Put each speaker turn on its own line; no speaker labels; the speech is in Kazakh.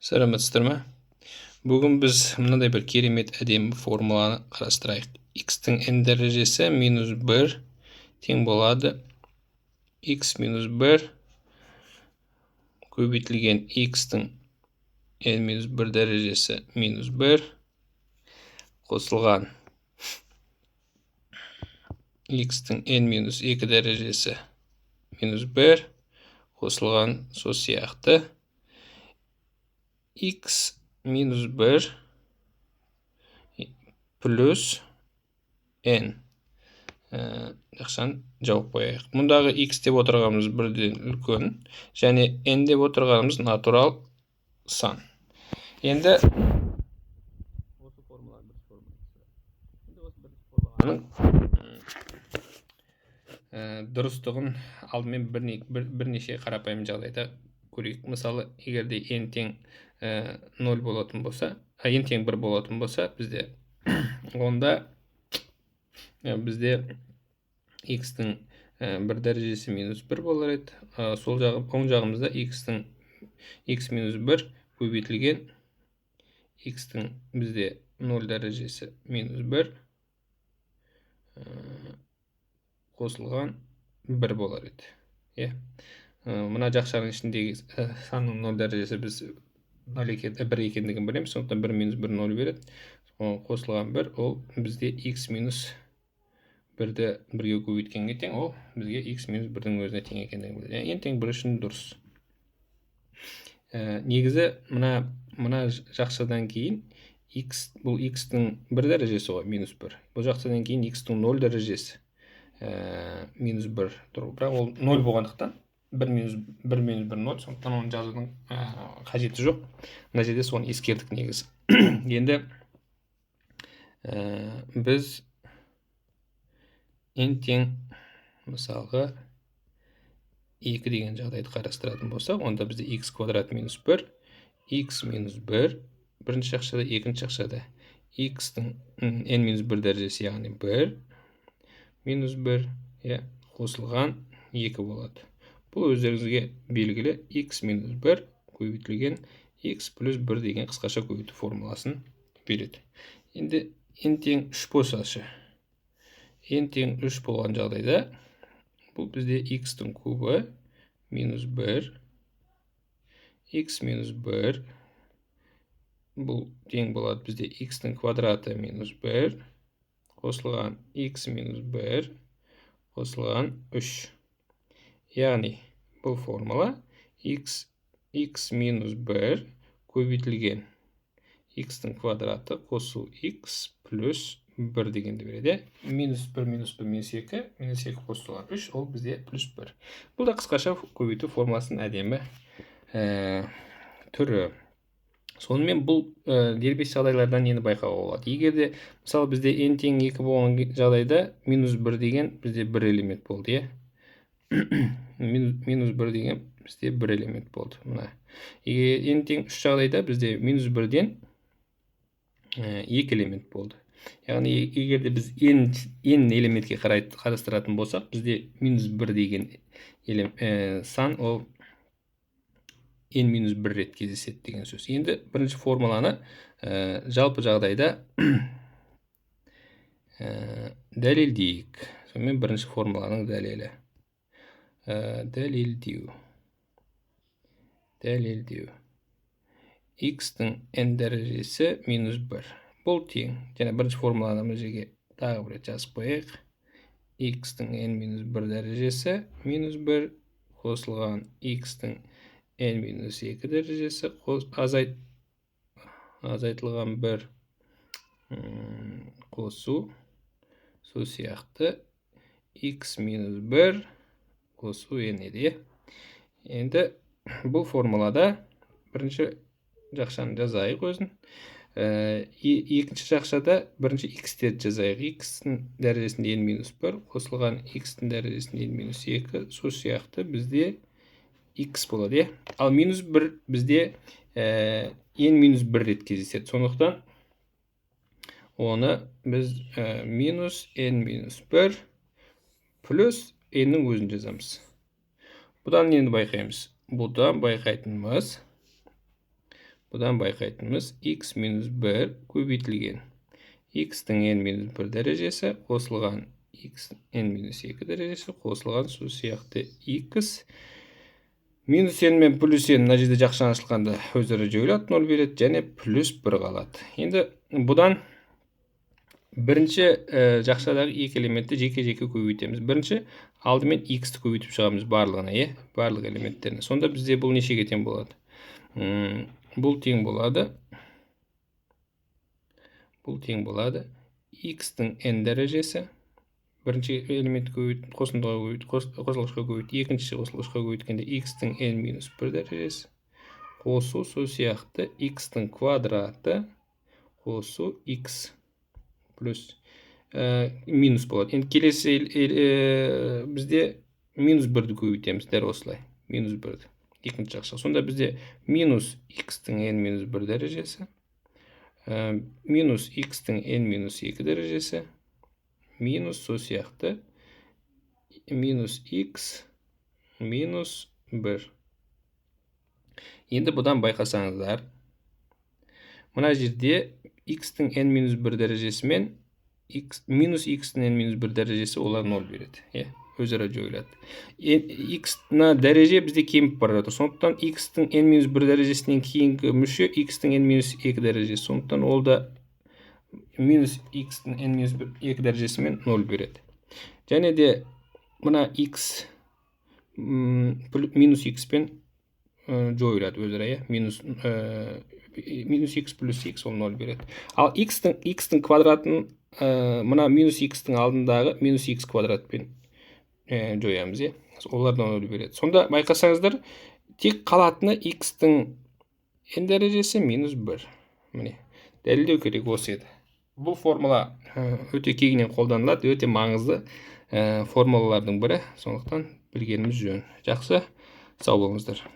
Сәлеметсіздер ме? Бүгін біз мынандай бір керемет әдемі формуланы қарастырайық. X-тің n дәрежесі минус 1 тең болады. X минус 1 көбейтілген X-тің n минус 1 дәрежесі минус 1 қосылған X-тің n минус 2 дәрежесі минус 1 қосылған сол сияқты X минус 1 плюс n жақшан жауып қояйық. Мұндағы x деп отырғанымыз бірден үлкен, және n деп отырғанымыз натурал сан. Енді осы формуланың дұрыстығын алдымен бірнеше қарапайым жағдайда көрейік. Мысалы, егерде n тең 0 болатын болса, n тең 1 болатын болса, бізде онда бізде x-тің 1 дәрежесі минус 1 болар еді. Сол жағы, оң жағымызда x минус 1 көбейтілген x-тің бізде 0 дәрежесі минус 1 қосылған 1 болар еді. Мына жақшаның ішіндегі санның 0 дәрежесі біз 1 екендігін білеміз, сондықтан 1 минус 1 0 береді. Қосылған 1, ол бізде x минус 1-ді 1-ге көбейткенге тең, ол бізге x минус 1-дің өзіне тең екендігін біледі. n тең 1 үшін дұрыс. Негізі мына жақшадан кейін бұл x-тің 1 дәрежесі ғой, минус 1. Бұл жақшадан кейін x-тің 0 дәрежесі минус 1 тұр. Бірақ ол 0 болғандықтан 1 минус 1 0, сондықтан оны жазудың қажеті жоқ. Мына жерде соны ескердік негізі. Енді біз n тең мысалға 2 деген жағдайды қарастыратын болсақ, онда бізде x квадрат минус 1, x минус 1, бірінші жақшада, екінші жақшада x-тің n минус 1 дәрежесі, яғни 1 минус 1 қосылған 2 болады. Бұл өздеріңізге белгілі x минус 1 көбейтілген x плюс 1 деген қысқаша көбейту формуласын береді. Енді n тең 3 болсашы, n тең 3 болған жағдайда бұл бізде x-тің кубы минус 1, x минус 1, бұл тең болады бізде x-тің квадраты минус 1, қосылған x минус 1, қосылған 3. Яғни, бұл формула x минус 1 көбейтілген x-тің квадраты қосу x плюс 1 дегенді береді. Минус 1, минус 1, минус 2, минус 2 қосылған 3, ол бізде плюс 1. Бұл да қысқаша көбейту формуласының әдемі түрі. Сонымен бұл дербес жағдайлардан нені байқауға болады? Егерде, мысалы, бізде n тең 2 болған жағдайда минус 1 деген бізде 1 элемент болды. Минус 1 деген бізде 1 элемент болды. Егер n тең 3 жағдайда бізде минус 1-ден 2 элемент болды. Яғни, егерде біз n элементке қарастыратын болсақ, бізде минус 1 деген сан, ол n минус 1 рет кездеседі деген сөз. Енді бірінші формуланы жалпы жағдайда дәлелдейік. Сонымен бірінші формуланың дәлелі. Дәлелдеу. X-тің n дәрежесі минус 1. Бұл тең. Және бірінші формуланы бұл жерге тағы бір жазып қояйық. X-тің n минус 1 дәрежесі минус 1 қосылған X-тің n минус 2 дәрежесі азайтылған 1 қосу сол сияқты x минус 1 қосу n еді. Енді бұл формулада бірінші жақшаны жазайық өзін. Екінші жақшада бірінші x-терді жазайық. X-тің дәрежесінде n минус 1 қосылған x-тің дәрежесінде n минус 2 сол сияқты бізде x болады. Ал минус 1 бізде n минус 1 рет кездеседі. Сондықтан оны біз минус n минус 1 плюс n-нің өзін жазамыз. Бұдан нені байқаймыз? Бұдан байқайтынымыз Бұдан байқайтынымыз x минус 1 көбейтілген. X-тің n-1 дәрежесі қосылған x n-2 дәрежесі қосылған сол сияқты x минус n мен плюс n мына жерде жақша ашылғанда өзара жойылады, 0 береді және плюс 1 қалады. Енді бұдан бірінші жақшадағы екі элементті жеке-жеке көбейтеміз. Бірінші алдымен x-ті көбейтіп шығамыз барлығына, барлық элементтеріне. Сонда бізде бұл нешеге тең болады? Бұл тең болады. Бұл тең болады. X-тің n дәрежесі. Бірінші элементті қосылғышқа көбейт, екінші қосылғышқа көбейткенде x-тің n-1 дәрежесі. Қосу сол сияқты x-тің квадраты қосу x плюс минус болады. Енді келесі бізде минус 1-ді көбейтеміз, дәл осылай. Минус 1-ді. Екінші жақша. Сонда бізде минус x-тің n-1 дәрежесі, минус x-тің n-2 дәрежесі, минус сол сияқты минус x минус 1. Енді бұдан байқасаңыздар, мына жерде x-тің n-1 дәрежесі мен минус x-тің n-1 дәрежесі олар 0 береді. Өзара жойылады. X-на дәреже бізде кеміп бара жатыр. Сондықтан x-тің n-1 дәрежесінен кейінгі мүше x-тің n-2 дәрежесі. Сондықтан ол да минус x-тің n-2 дәрежесімен 0 береді. Және де мына x минус x пен жойылады өзара, минус x плюс x ол 0 береді. Ал x-тің квадратын мына минус x-тің алдындағы минус x квадратпен жоямыз, олардан 0 береді. Сонда байқасаңыздар, тек қалатыны x-тің n дәрежесі минус 1. Міне, дәлелдеу керек осы еді. Бұл формула өте кеңінен қолданылады, өте маңызды формулалардың бірі. Сондықтан білгеніміз жөн. Жақсы, сау болыңыздар.